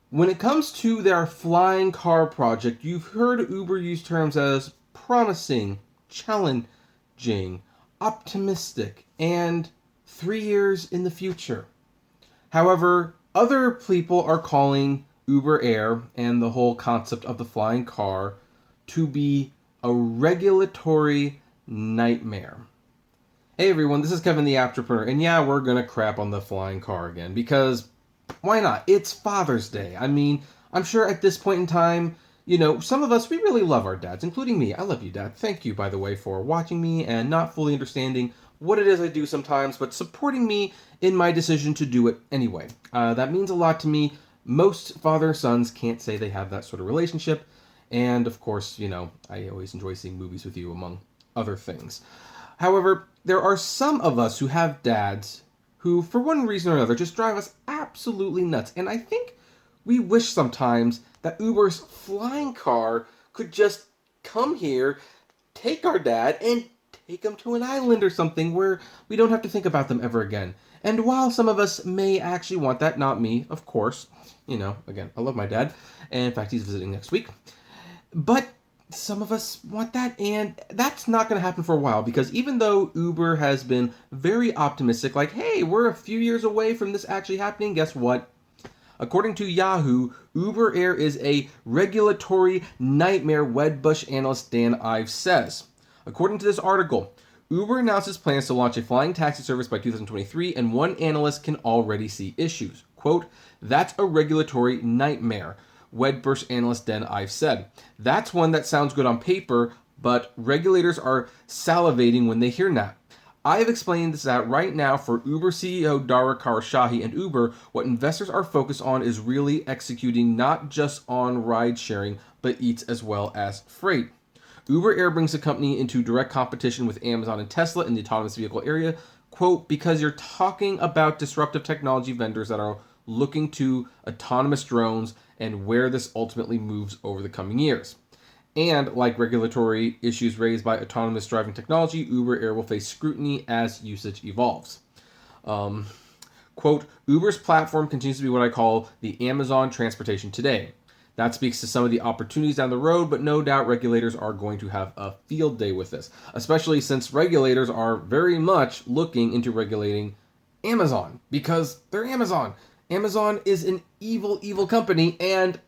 When it comes to their flying car project, you've heard Uber use terms as promising, challenging, optimistic, and 3 years in the future. However, other people are calling Uber Air and the whole concept of the flying car to be a regulatory nightmare. Hey everyone, this is Kevin the Apptrepreneur, and yeah, we're gonna crap on the flying car again because why not? It's Father's Day. I mean, I'm sure at this point in time, some of us, we really love our dads, including me. I love you, Dad. Thank you, by the way, for watching me and not fully understanding what it is I do sometimes, but supporting me in my decision to do it anyway. That means a lot to me. Most father sons can't say they have that sort of relationship. And of course, I always enjoy seeing movies with you, among other things. However, there are some of us who have dads who, for one reason or another, just drive us absolutely nuts. And I think we wish sometimes that Uber's flying car could just come here, take our dad, and take him to an island or something where we don't have to think about them ever again. And while some of us may actually want that, not me, of course, again, I love my dad, and in fact, he's visiting next week. But some of us want that, and that's not going to happen for a while because even though Uber has been very optimistic, like, hey, we're a few years away from this actually happening, guess what? According to Yahoo, Uber Air is a regulatory nightmare, Wedbush analyst Dan Ives says. According to this article, Uber announces plans to launch a flying taxi service by 2023, and one analyst can already see issues. Quote, that's a regulatory nightmare, Wedbush analyst Dan Ives said. That's one that sounds good on paper, but regulators are salivating when they hear that. I have explained this out right now for Uber CEO Dara Khosrowshahi and Uber. What investors are focused on is really executing not just on ride sharing, but eats as well as freight. Uber Air brings the company into direct competition with Amazon and Tesla in the autonomous vehicle area, quote, because you're talking about disruptive technology vendors that are looking to autonomous drones and where this ultimately moves over the coming years. And like regulatory issues raised by autonomous driving technology, Uber Air will face scrutiny as usage evolves. Quote, Uber's platform continues to be what I call the Amazon transportation today. That speaks to some of the opportunities down the road, but no doubt regulators are going to have a field day with this, especially since regulators are very much looking into regulating Amazon because they're Amazon. Amazon is an evil, evil company, and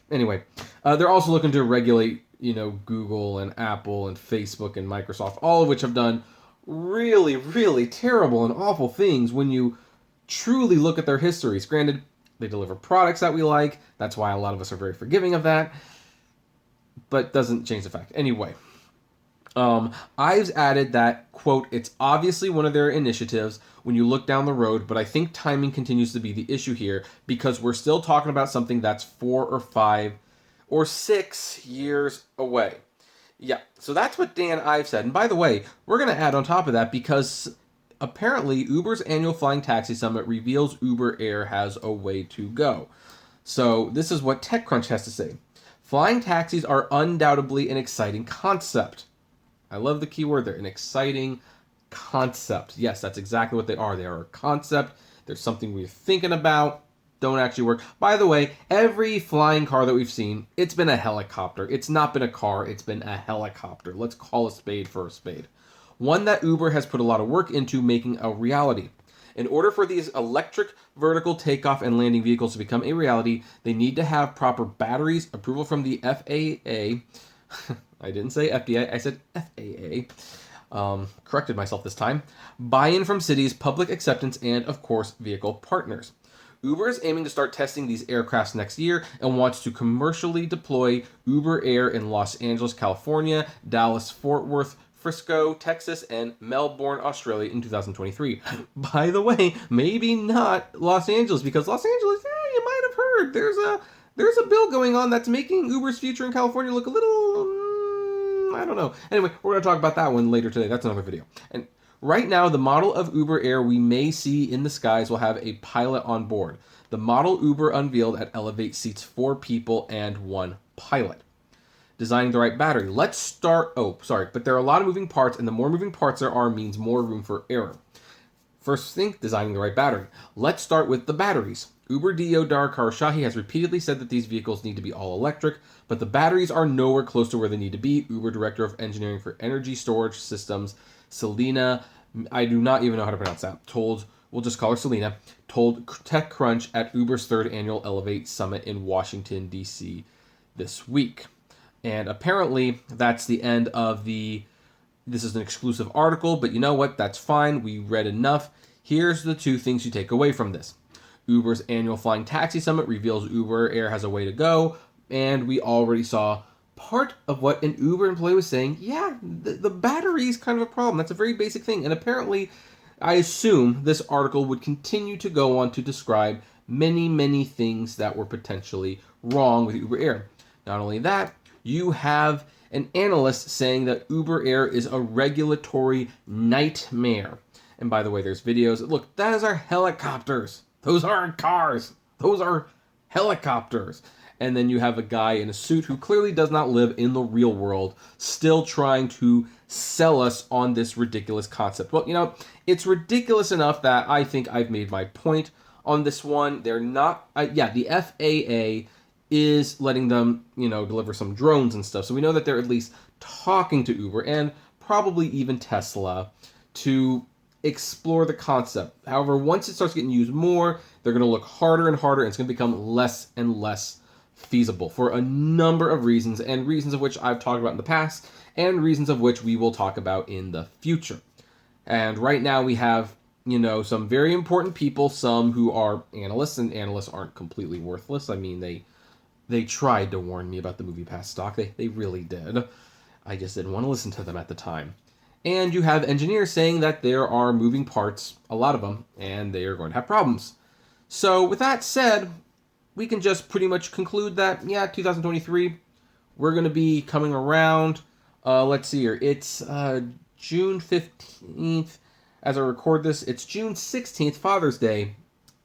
anyway, they're also looking to regulate, Google and Apple and Facebook and Microsoft, all of which have done really, really terrible and awful things when you truly look at their histories. Granted, they deliver products that we like. That's why a lot of us are very forgiving of that, but doesn't change the fact. Anyway, Ives added that, quote, it's obviously one of their initiatives when you look down the road, but I think timing continues to be the issue here because we're still talking about something that's 4 or 5 or 6 years away. Yeah, so that's what Dan Ives said. And by the way, we're going to add on top of that because apparently Uber's annual Flying Taxi Summit reveals Uber Air has a way to go. So this is what TechCrunch has to say. Flying taxis are undoubtedly an exciting concept. I love the key word there, an exciting concept. Yes, that's exactly what they are. They are a concept. There's something we're thinking about. Don't actually work. By the way, every flying car that we've seen, it's been a helicopter. It's not been a car. It's been a helicopter. Let's call a spade for a spade. One that Uber has put a lot of work into making a reality. In order for these electric vertical takeoff and landing vehicles to become a reality, they need to have proper batteries, approval from the FAA. I didn't say FDA, I said FAA. Corrected myself this time. Buy-in from cities, public acceptance, and, of course, vehicle partners. Uber is aiming to start testing these aircrafts next year and wants to commercially deploy Uber Air in Los Angeles, California, Dallas, Fort Worth, Frisco, Texas, and Melbourne, Australia in 2023. By the way, maybe not Los Angeles, because Los Angeles, you might have heard, there's a bill going on that's making Uber's future in California look a little, I don't know. Anyway, we're going to talk about that one later today. That's another video. And right now, the model of Uber Air we may see in the skies will have a pilot on board. The model Uber unveiled at Elevate seats 4 people and 1 pilot. Designing the right battery. Let's start, but there are a lot of moving parts, and the more moving parts there are means more room for error. First thing, designing the right battery. Let's start with the batteries. Uber DO Dar Khosravi has repeatedly said that these vehicles need to be all electric, but the batteries are nowhere close to where they need to be. Uber Director of Engineering for Energy Storage Systems, Selena, I do not even know how to pronounce that, we'll just call her Selena, told TechCrunch at Uber's third annual Elevate Summit in Washington, D.C. this week. And apparently that's the end of this is an exclusive article, but you know what? That's fine. We read enough. Here's the 2 things you take away from this. Uber's annual Flying Taxi Summit reveals Uber Air has a way to go, and we already saw part of what an Uber employee was saying. Yeah, the battery is kind of a problem. That's a very basic thing. And apparently, I assume this article would continue to go on to describe many, many things that were potentially wrong with Uber Air. Not only that, you have an analyst saying that Uber Air is a regulatory nightmare. And by the way, there's videos. Look, that is our helicopters. Those aren't cars. Those are helicopters. And then you have a guy in a suit who clearly does not live in the real world, still trying to sell us on this ridiculous concept. Well, you know, it's ridiculous enough that I think I've made my point on this one. They're not, the FAA is letting them, deliver some drones and stuff. So we know that they're at least talking to Uber and probably even Tesla to explore the concept. However, once it starts getting used more, they're going to look harder and harder, and it's going to become less and less feasible for a number of reasons, and reasons of which I've talked about in the past, and reasons of which we will talk about in the future. And right now we have, some very important people, some who are analysts, and analysts aren't completely worthless. I mean, they tried to warn me about the MoviePass stock. They really did. I just didn't want to listen to them at the time. And you have engineers saying that there are moving parts, a lot of them, and they are going to have problems. So with that said, we can just pretty much conclude that, 2023, we're going to be coming around. Let's see here. It's June 15th. As I record this, it's June 16th, Father's Day,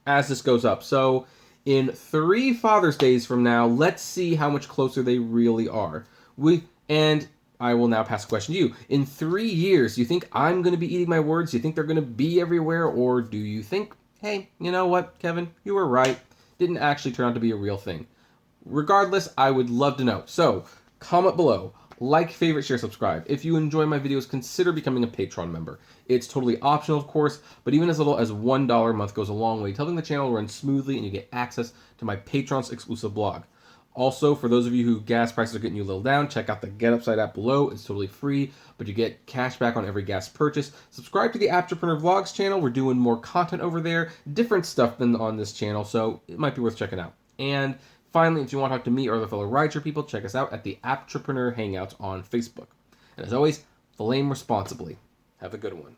as this goes up. So in 3 Father's Days from now, let's see how much closer they really are. And I will now pass the question to you. In 3 years, do you think I'm going to be eating my words? Do you think they're going to be everywhere? Or do you think, hey, you know what, Kevin, you were right. Didn't actually turn out to be a real thing. Regardless, I would love to know. So, comment below. Like, favorite, share, subscribe. If you enjoy my videos, consider becoming a Patreon member. It's totally optional, of course, but even as little as $1 a month goes a long way, helping the channel run smoothly, and you get access to my Patreon's exclusive blog. Also, for those of you who gas prices are getting you a little down, check out the GetUpside app below. It's totally free, but you get cash back on every gas purchase. Subscribe to the Apptrepreneur Vlogs channel. We're doing more content over there, different stuff than on this channel, so it might be worth checking out. And finally, if you want to talk to me or other fellow rideshare people, check us out at the Apptrepreneur Hangouts on Facebook. And as always, flame responsibly. Have a good one.